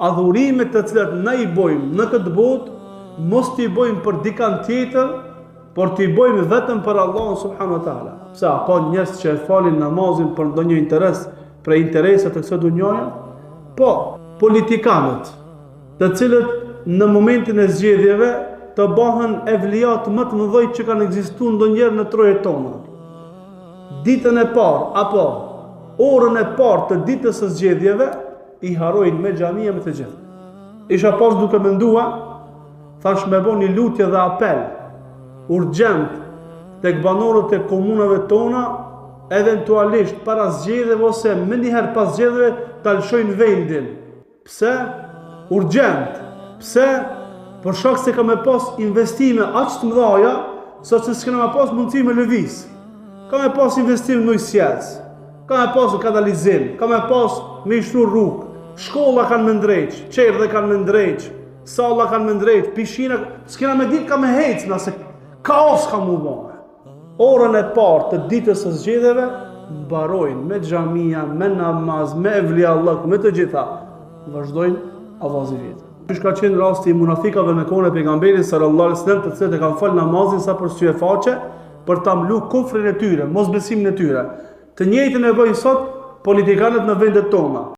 adhurimet të cilat ne i bojmë në këtë botë, mos t'i bojmë për dikant tjetër, por t'i bojmë vetëm për Allahun subhanahu wa taala. Pse ka njerëz që e falin namazin për ndonjë interes, për interesat e kësaj dhunjaje? Po, politikanët, të cilët në momentin e zgjedhjeve të bëhen evliat më të mëdhenj që kanë ekzistuar ndonjëherë në trojet tona. Ditën e parë apo orën e parë të ditës së zgjedhjeve i harojnë me xhamia me të gjithë. Isha pas duke menduar, thash me bëni lutje dhe apel urgjent tek banorët e komunave tona, eventualisht para zgjedhjeve ose më njëherë pas zgjedhjeve ta lëshojnë vendin. Pse? Urgjent. Pse? Për shkak se ka me pas investime aq të mëdha, saqë s'kena me pas mundësi me lëviz. Ka me pas investim në sjellës, ka me pas kanalizim, ka me pas me shtru rrugë, shkolla kanë me ndrejq, qerdhe kanë me ndrejq, salla kanë me ndrejq, pishina, s'kena me ditë ka me hecë, nëse kaos ka mu bëhe. Orën e parë të ditës së zgjedhjeve mbarojnë me xhamia, me namaz, me evliya Allah, me të gjitha, vazhdojnë avazivit. Ky ka qenë rasti i munafikave me kohën e pejgamberit sallallahu alaihi wasallam, të cilët e kanë fal namazin sa për sy e faqe, për ta mlu kufrin e tyre, mosbesimin e tyre. Të njëjtën e bëjnë sot politikanët në vendet tona.